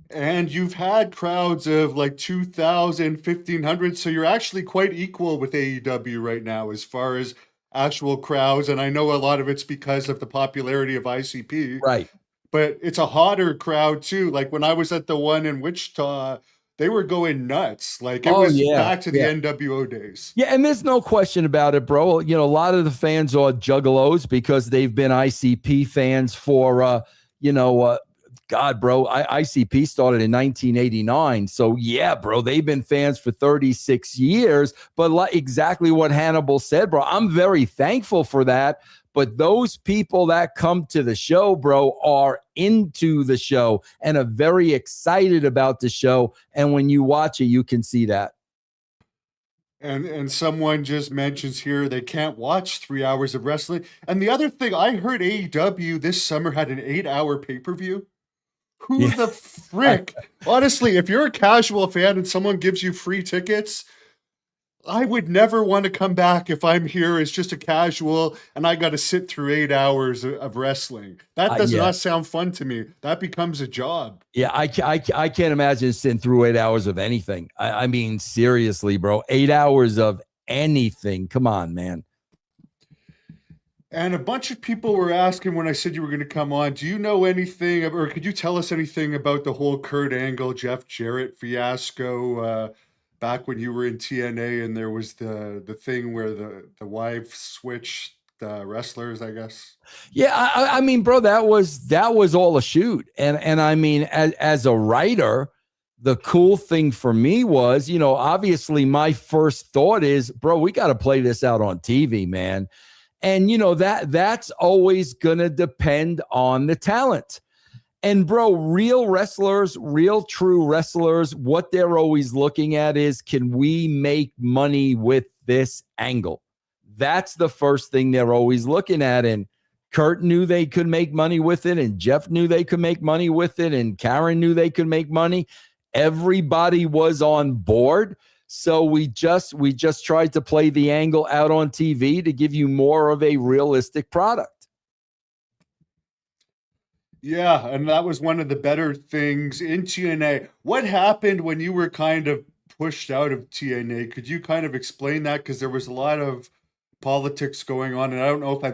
And you've had crowds of like 2,000, 1,500. So you're actually quite equal with AEW right now as far as actual crowds. And I know a lot of it's because of the popularity of ICP. Right. But it's a hotter crowd too. Like when I was at the one in Wichita, they were going nuts. Like it Oh, was yeah. back to the Yeah. NWO days. Yeah, and there's no question about it, bro. You know, a lot of the fans are juggalos because they've been ICP fans for, God, bro, ICP started in 1989. So, yeah, bro, they've been fans for 36 years. But like exactly what Hannibal said, bro, I'm very thankful for that. But those people that come to the show, bro, are into the show and are very excited about the show. And when you watch it, you can see that. And someone just mentions here they can't watch 3 hours of wrestling. And the other thing, I heard AEW this summer had an 8-hour pay-per-view. Who Yeah. the frick? Honestly, if you're a casual fan and someone gives you free tickets, I would never want to come back if I'm here as just a casual and I got to sit through 8 hours of wrestling. That does Yeah. not sound fun to me. That becomes a job. Yeah, I can't imagine sitting through 8 hours of anything. I mean, seriously, bro, 8 hours of anything. Come on, man. And a bunch of people were asking when I said you were going to come on, do you know anything, or could you tell us anything about the whole Kurt Angle, Jeff Jarrett fiasco back when you were in TNA and there was the thing where the wife switched wrestlers, I guess? Yeah, I mean, bro, that was all a shoot. And I mean, as a writer, the cool thing for me was, you know, obviously my first thought is, bro, we got to play this out on TV, man. And you know that's always gonna depend on the talent. And bro, real wrestlers, real true wrestlers, what they're always looking at is, can we make money with this angle? That's the first thing they're always looking at. And Kurt knew they could make money with it, and Jeff knew they could make money with it, and Karen knew they could make money. Everybody was on board. So we just tried to play the angle out on TV to give you more of a realistic product. Yeah, and that was one of the better things in TNA. What happened when you were kind of pushed out of TNA? Could you kind of explain that? Because there was a lot of politics going on, and I don't know if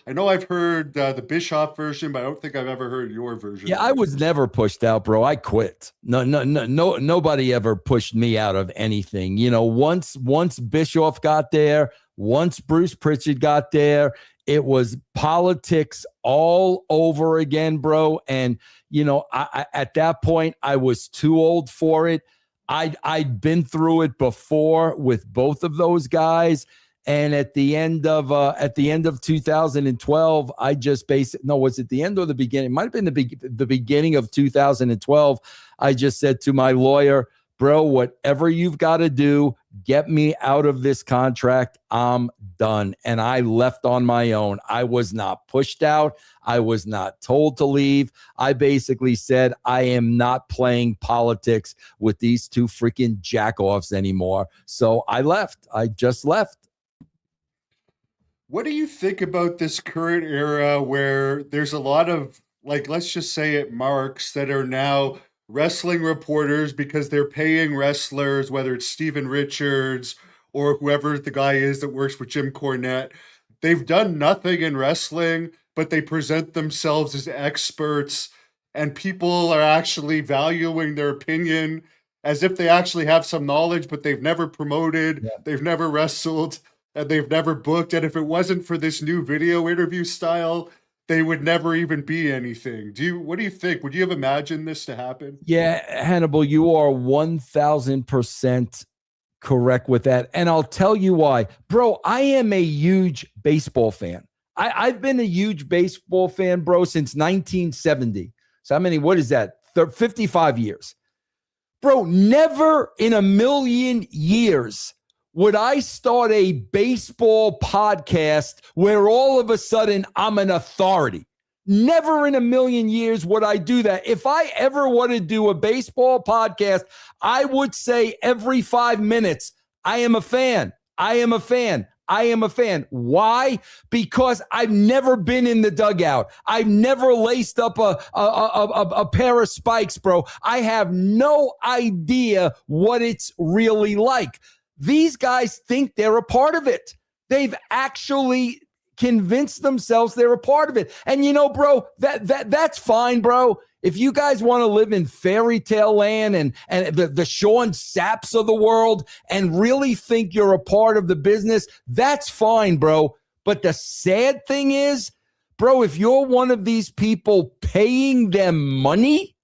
I know I've heard the Bischoff version, but I don't think I've ever heard your version. Yeah, I was never pushed out, bro. I quit. No, nobody ever pushed me out of anything. You know, once Bischoff got there, once Bruce Pritchard got there, it was politics all over again, bro. And you know, I at that point I was too old for it. I'd been through it before with both of those guys. And at the end of 2012, I just was it the end or the beginning? It might have been the beginning of 2012. I just said to my lawyer, bro, whatever you've got to do, get me out of this contract. I'm done. And I left on my own. I was not pushed out. I was not told to leave. I basically said, I am not playing politics with these two freaking jackoffs anymore. So I left. I just left. What do you think about this current era where there's a lot of like let's just say it, marks that are now wrestling reporters because they're paying wrestlers, whether it's Steven Richards or whoever the guy is that works with Jim Cornette. They've done nothing in wrestling, but they present themselves as experts, and people are actually valuing their opinion as if they actually have some knowledge, but they've never promoted, Yeah. they've never wrestled, and they've never booked. And if it wasn't for this new video interview style, they would never even be anything. What do you think? Would you have imagined this to happen? Yeah, Hannibal, you are 1000% correct with that. And I'll tell you why. Bro, I am a huge baseball fan. I've been a huge baseball fan, bro, since 1970. So what is that? 55 years. Bro, never in a million years would I start a baseball podcast where all of a sudden I'm an authority. Never in a million years would I do that. If I ever want to do a baseball podcast, I would say every 5 minutes, I am a fan. I am a fan. I am a fan. Why? Because I've never been in the dugout. I've never laced up a pair of spikes, bro. I have no idea what it's really like. These guys think they're a part of it. They've actually convinced themselves they're a part of it. And bro, that's fine, bro. If you guys want to live in fairy tale land and the Sean Sapps of the world and really think you're a part of the business, that's fine, bro. But the sad thing is, bro, if you're one of these people paying them money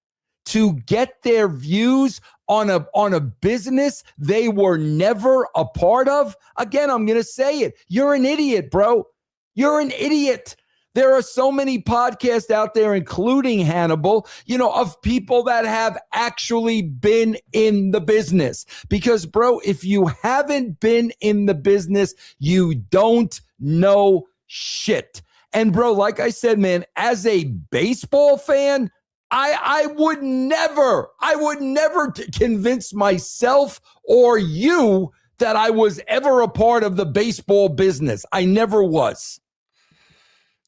to get their views on a business they were never a part of, again, I'm going to say it. You're an idiot, bro. You're an idiot. There are so many podcasts out there, including Hannibal, of people that have actually been in the business. Because, bro, if you haven't been in the business, you don't know shit. And, bro, like I said, man, as a baseball fan, I would never convince myself or you that I was ever a part of the baseball business. I never was.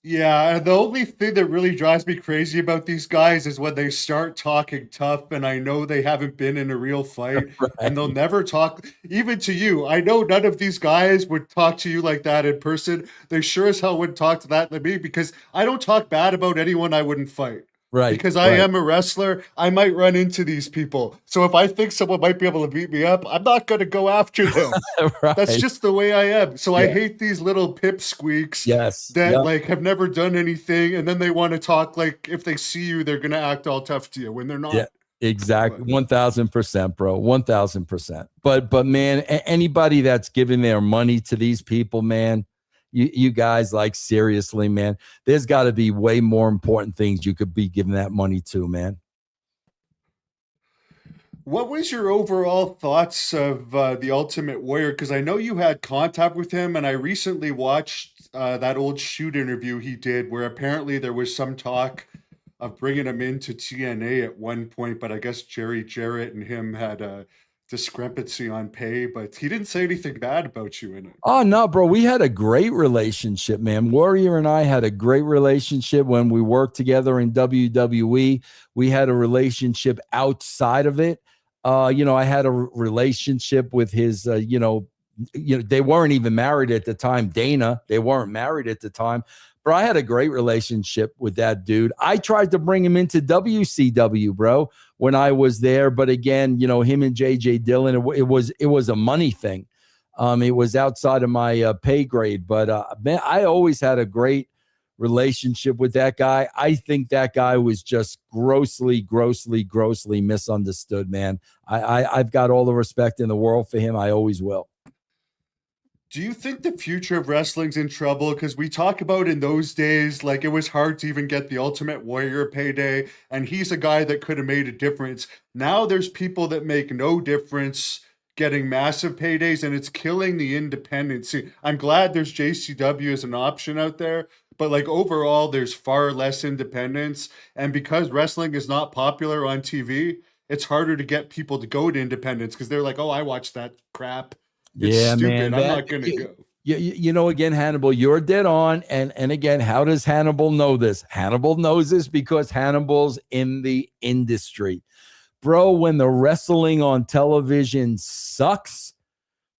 Yeah, the only thing that really drives me crazy about these guys is when they start talking tough, and I know they haven't been in a real fight, Right. and they'll never talk, even to you. I know none of these guys would talk to you like that in person. They sure as hell wouldn't talk to that to me, because I don't talk bad about anyone I wouldn't fight. Right. Because I am a wrestler, I might run into these people. So if I think someone might be able to beat me up, I'm not going to go after them. Right. That's just the way I am. So I hate these little pipsqueaks that have never done anything, and then they want to talk like if they see you, they're going to act all tough to you when they're not. Yeah, exactly. 1000%, bro. 1000%. But man, anybody that's giving their money to these people, man, you guys, like, seriously, man, there's got to be way more important things you could be giving that money to, man. What was your overall thoughts of The Ultimate Warrior? Because I know you had contact with him, and I recently watched that old shoot interview he did where apparently there was some talk of bringing him into TNA at one point, but I guess Jerry Jarrett and him had a discrepancy on pay, but he didn't say anything bad about you in it. Oh, no, bro. We had a great relationship, man. Warrior and I had a great relationship when we worked together in WWE. We had a relationship outside of it. I had a relationship with his, they weren't even married at the time. Dana, they weren't married at the time. Bro, I had a great relationship with that dude. I tried to bring him into WCW, bro, when I was there. But again, him and JJ Dillon, it was a money thing. It was outside of my pay grade. But man, I always had a great relationship with that guy. I think that guy was just grossly misunderstood, man. I've got all the respect in the world for him. I always will. Do you think the future of wrestling's in trouble? Because we talk about in those days, like, it was hard to even get the Ultimate Warrior payday, and he's a guy that could have made a difference. Now there's people that make no difference getting massive paydays, and it's killing the independents. See, I'm glad there's JCW as an option out there, but like overall, there's far less independence. And because wrestling is not popular on TV, it's harder to get people to go to independence because they're like, oh, I watch that crap. It's stupid. Man, I'm not going to go. You know, again, Hannibal, you're dead on. And again, how does Hannibal know this? Hannibal knows this because Hannibal's in the industry. Bro, when the wrestling on television sucks,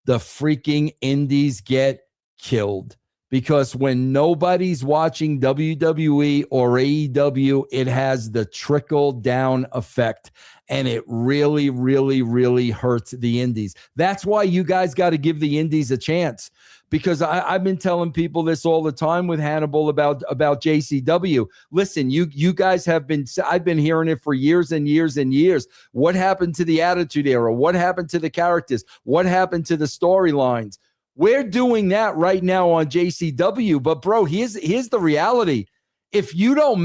the freaking indies get killed. Because when nobody's watching WWE or AEW, it has the trickle down effect. And it really, really, really hurts the indies. That's why you guys got to give the indies a chance. Because I've been telling people this all the time with Hannibal about JCW. Listen, you guys have been, I've been hearing it for years and years and years. What happened to the Attitude Era? What happened to the characters? What happened to the storylines? We're doing that right now on JCW. But bro, here's the reality. If you don't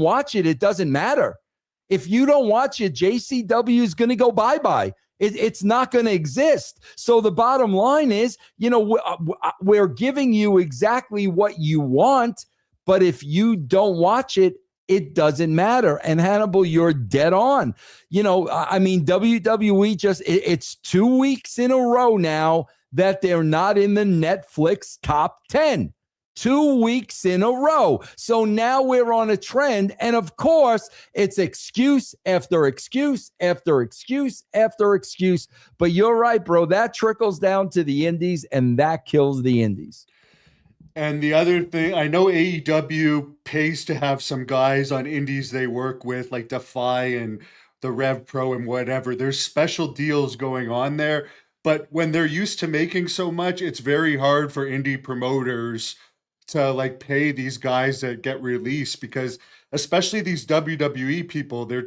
watch it, it doesn't matter. If you don't watch it, JCW is going to go bye-bye. It's not going to exist. So the bottom line is, you know, we're giving you exactly what you want, but if you don't watch it, it doesn't matter. And Hannibal, you're dead on. You know, I mean, WWE it's 2 weeks in a row now that they're not in the Netflix top 10. 2 weeks in a row. So now we're on a trend. And of course, it's excuse after excuse after excuse after excuse. But you're right, bro. That trickles down to the indies and that kills the indies. And the other thing, I know AEW pays to have some guys on indies they work with, like Defy and the Rev Pro and whatever. There's special deals going on there. But when they're used to making so much, it's very hard for indie promoters to like pay these guys that get released, because especially these WWE people, they're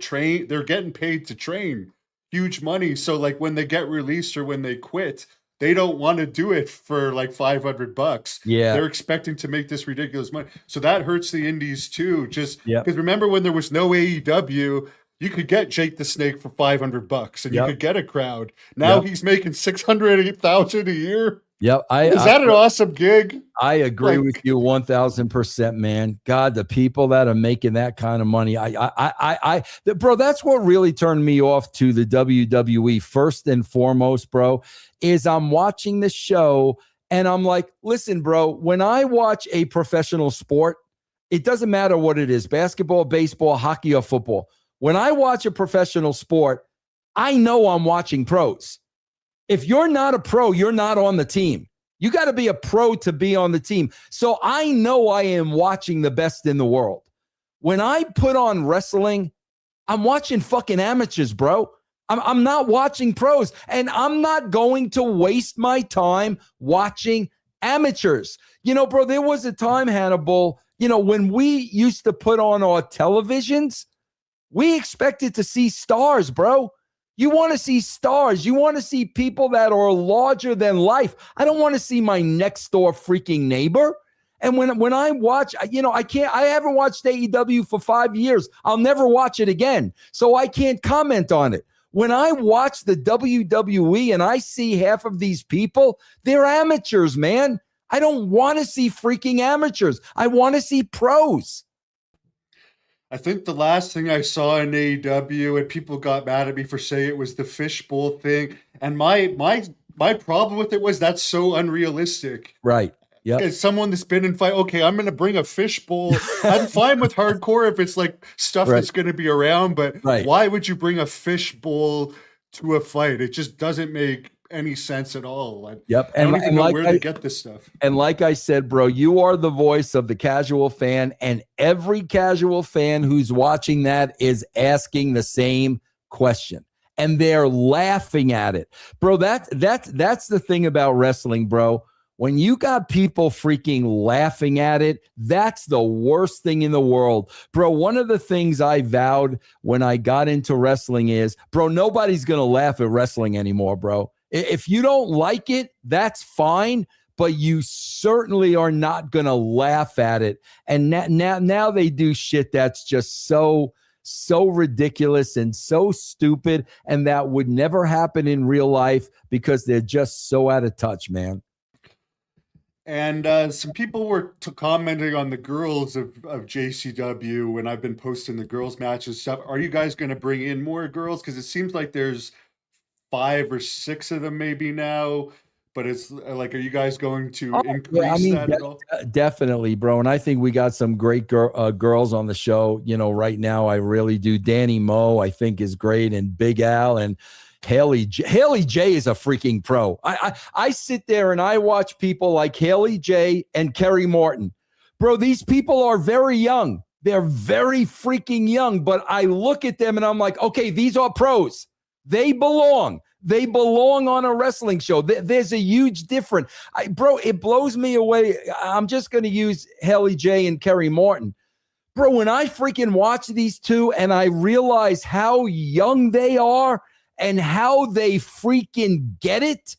getting paid to train huge money. So like when they get released or when they quit, they don't want to do it for like $500. Yeah. They're expecting to make this ridiculous money. So that hurts the indies too. Just Yep. because remember when there was no AEW, you could get Jake the Snake for $500 and you could get a crowd. Now he's making $608,000 a year. Yep. Is that an awesome gig? I agree with you 1000%, man. God, the people that are making that kind of money, bro, that's what really turned me off to the WWE. First and foremost, bro, is I'm watching the show and I'm like, listen, bro, when I watch a professional sport, it doesn't matter what it is, basketball, baseball, hockey, or football. When I watch a professional sport, I know I'm watching pros. If you're not a pro, you're not on the team. You got to be a pro to be on the team. So I know I am watching the best in the world. When I put on wrestling, I'm watching fucking amateurs, bro. I'm not watching pros. And I'm not going to waste my time watching amateurs. You know, bro, there was a time, Hannibal, you know, when we used to put on our televisions, we expected to see stars, bro. You want to see stars. You want to see people that are larger than life. I don't want to see my next door freaking neighbor. And when I watch, you know, I haven't watched AEW for 5 years. I'll never watch it again. So I can't comment on it. When I watch the WWE and I see half of these people, they're amateurs, man. I don't want to see freaking amateurs. I want to see pros. I think the last thing I saw in AEW, and people got mad at me for saying it, was the fishbowl thing. And my problem with it was that's so unrealistic. Right. Yeah. As someone that's been in fight, okay, I'm going to bring a fishbowl. I'm fine with hardcore if it's like stuff that's going to be around, but why would you bring a fishbowl to a fight? It just doesn't make any sense at all. I don't even know where to get this stuff. And like I said, bro, you are the voice of the casual fan, and every casual fan who's watching that is asking the same question, and they're laughing at it, bro. That's the thing about wrestling, bro. When you got people freaking laughing at it, that's the worst thing in the world. Bro, one of the things I vowed when I got into wrestling is, bro, nobody's going to laugh at wrestling anymore, bro. If you don't like it, that's fine, but you certainly are not going to laugh at it. And now they do shit that's just so ridiculous and so stupid, and that would never happen in real life because they're just so out of touch, man. And some people were commenting on the girls of JCW when I've been posting the girls matches stuff. Are you guys going to bring in more girls? Because it seems like there's 5 or 6 of them maybe now. but it's like, are you guys going to Oh, yeah, I increase mean, that at all? definitely, bro. And I think we got some great girls on the show, right now. I really do. Danny Moe, I think, is great, and Big Al and Haley J is a freaking pro. I sit there and I watch people like Haley J and Kerry Martin. Bro, these people are very young. They're very freaking young, but I look at them and I'm like, okay, these are pros. They belong. They belong on a wrestling show. There's a huge difference. Bro, it blows me away. I'm just going to use Haley J and Kerry Martin. Bro, when I freaking watch these two and I realize how young they are and how they freaking get it,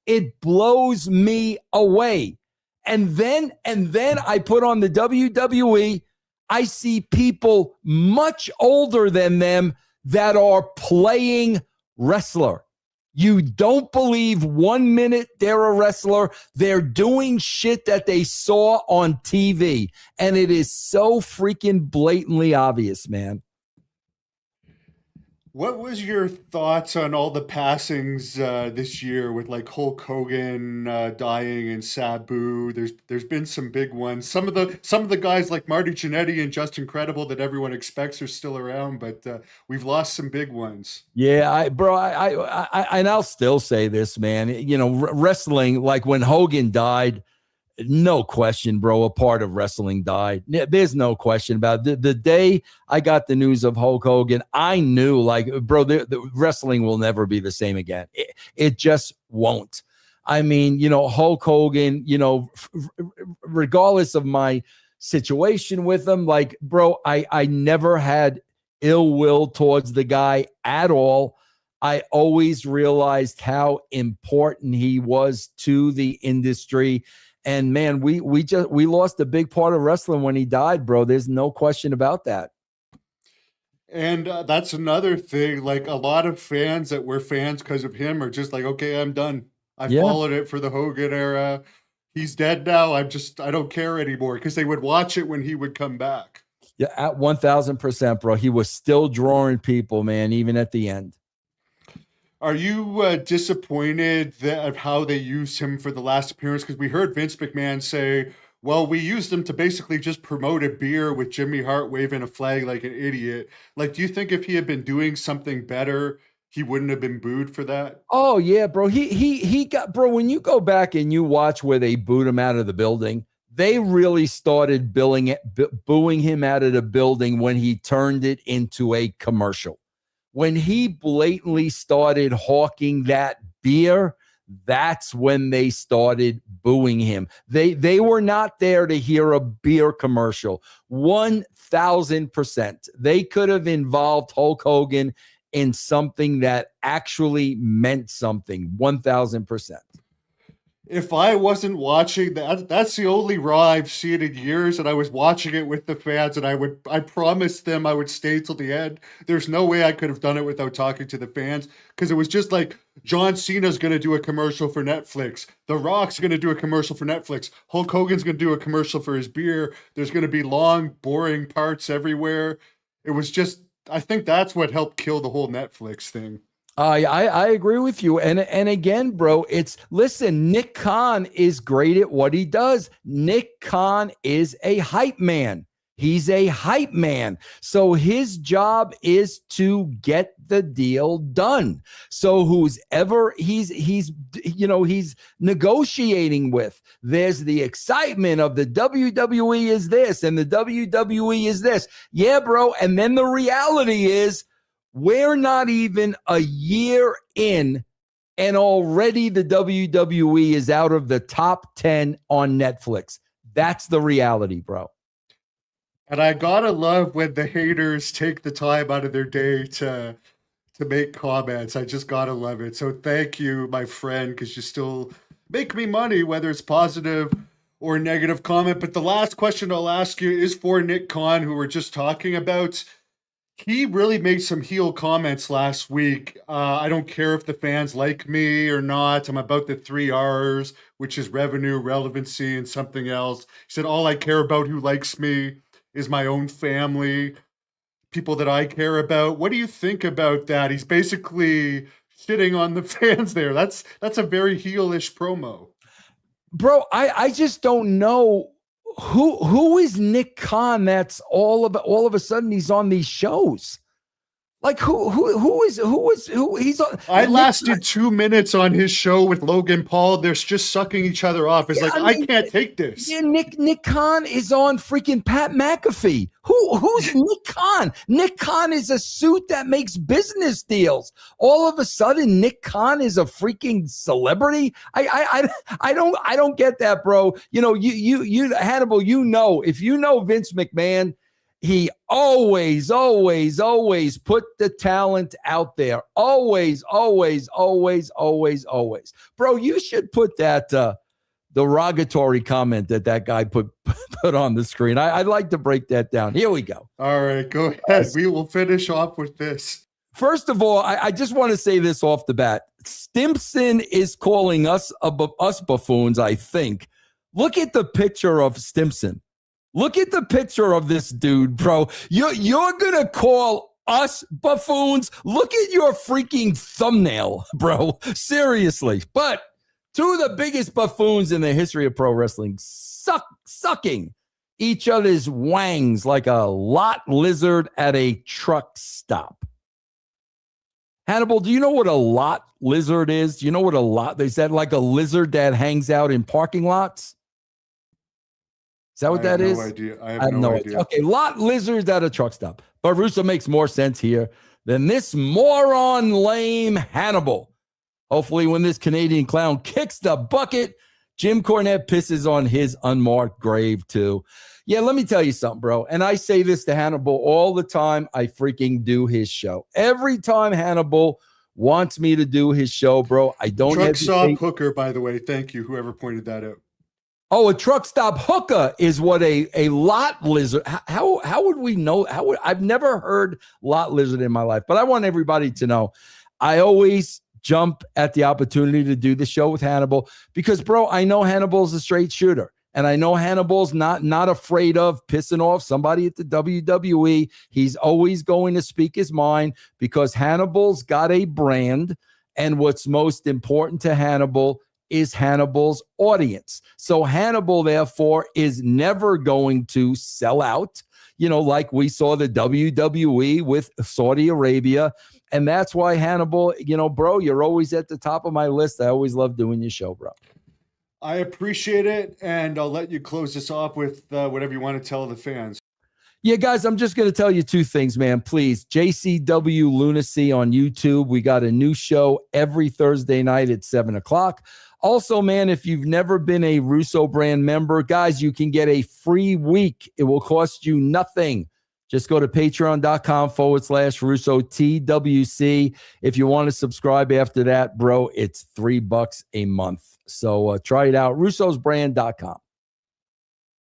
it blows me away. And then I put on the WWE. I see people much older than them that are playing wrestler. You don't believe 1 minute they're a wrestler. They're doing shit that they saw on TV. And it is so freaking blatantly obvious, man. What was your thoughts on all the passings this year with like Hulk Hogan dying and Sabu? There's been some big ones. Some of the guys like Marty Jannetty and Justin Credible that everyone expects are still around, but we've lost some big ones. Yeah, and I'll still say this, man. Wrestling, like when Hogan died, no question, bro, a part of wrestling died. There's no question about it. The day I got the news of Hulk Hogan, I knew, like, bro, the wrestling will never be the same again. It just won't. I mean, Hulk Hogan, regardless of my situation with him, like, bro, I never had ill will towards the guy at all. I always realized how important he was to the industry. And man, we lost a big part of wrestling when he died, bro. There's no question about that. And that's another thing. Like a lot of fans that were fans because of him are just like, okay, I'm done. I followed it for the Hogan era. He's dead now. I don't care anymore, because they would watch it when he would come back. Yeah, at 1000%, bro. He was still drawing people, man, even at the end. Are you disappointed of how they used him for the last appearance? Because we heard Vince McMahon say, well, we used him to basically just promote a beer with Jimmy Hart waving a flag like an idiot. Like, do you think if he had been doing something better, he wouldn't have been booed for that? Oh, yeah, bro. He got, bro, when you go back and you watch where they booed him out of the building, they really started booing him out of the building when he turned it into a commercial. When he blatantly started hawking that beer, that's when they started booing him. They were not there to hear a beer commercial. 1000%. They could have involved Hulk Hogan in something that actually meant something. 1000%. If I wasn't watching that's the only Raw I've seen in years, and I was watching it with the fans, and I promised them I would stay till the end. There's no way I could have done it without talking to the fans, because it was just like John Cena's going to do a commercial for Netflix. The Rock's going to do a commercial for Netflix. Hulk Hogan's going to do a commercial for his beer. There's going to be long, boring parts everywhere. It was just, I think that's what helped kill the whole Netflix thing. I agree with you. And again, bro, listen, Nick Khan is great at what he does. Nick Khan is a hype man. He's a hype man. So his job is to get the deal done. So who's ever he's negotiating with, there's the excitement of the WWE is this and the WWE is this. Yeah, bro. And then the reality is, we're not even a year in, and already the WWE is out of the top 10 on Netflix. That's the reality, bro. And I gotta love when the haters take the time out of their day to make comments. I just gotta love it. So thank you, my friend, because you still make me money, whether it's positive or negative comment. But the last question I'll ask you is for Nick Khan, who we're just talking about. He really made some heel comments last week. I don't care if the fans like me or not. I'm about the 3 R's, which is revenue, relevancy, and something else. He said, all I care about who likes me is my own family, people that I care about. What do you think about that? He's basically shitting on the fans there. That's a very heelish promo. Bro, I just don't know who is Nick Khan that's all of a sudden he's on these shows. Like who he's on. I lasted 2 minutes on his show with Logan Paul. They're just sucking each other off. It's I can't take this. Yeah, Nick Khan is on freaking Pat McAfee. Who's Nick Khan? Nick Khan is a suit that makes business deals. All of a sudden, Nick Khan is a freaking celebrity. I don't get that, bro. You know, you Hannibal, if you know Vince McMahon, he always put the talent out there. Always. Bro, you should put that derogatory comment that guy put on the screen. I'd like to break that down. Here we go. All right, go ahead. We will finish off with this. First of all, I just want to say this off the bat. Stimson is calling us buffoons, I think. Look at the picture of Stimson. Look at the picture of this dude, bro. You're going to call us buffoons? Look at your freaking thumbnail, bro. Seriously. But two of the biggest buffoons in the history of pro wrestling sucking each other's wangs like a lot lizard at a truck stop. Hannibal, do you know what a lot lizard is? Do you know what a lot? Is that like a lizard that hangs out in parking lots? Is that what that is? I have no idea. Okay, lot lizards at a truck stop. But Russo makes more sense here than this moron lame Hannibal. Hopefully when this Canadian clown kicks the bucket, Jim Cornette pisses on his unmarked grave too. Yeah, let me tell you something, bro. And I say this to Hannibal all the time. I freaking do his show. Every time Hannibal wants me to do his show, bro, I don't Truck stop hooker, by the way. Thank you, whoever pointed that out. Oh, a truck stop hooker is what a lot lizard. How would we know? I've never heard lot lizard in my life, but I want everybody to know. I always jump at the opportunity to do the show with Hannibal because, bro, I know Hannibal's a straight shooter, and I know Hannibal's not afraid of pissing off somebody at the WWE. He's always going to speak his mind because Hannibal's got a brand, and what's most important to Hannibal is Hannibal's audience. So Hannibal, therefore, is never going to sell out, like we saw the WWE with Saudi Arabia. And that's why Hannibal, bro, you're always at the top of my list. I always love doing your show, bro. I appreciate it. And I'll let you close this off with whatever you want to tell the fans. Yeah, guys, I'm just going to tell you two things, man. Please, JCW Lunacy on YouTube. We got a new show every Thursday night at 7 o'clock. Also, man, if you've never been a Russo brand member, guys, you can get a free week. It will cost you nothing. Just go to patreon.com/Russo TWC. If you want to subscribe after that, bro, it's $3 a month. So try it out. Russo'sBrand.com.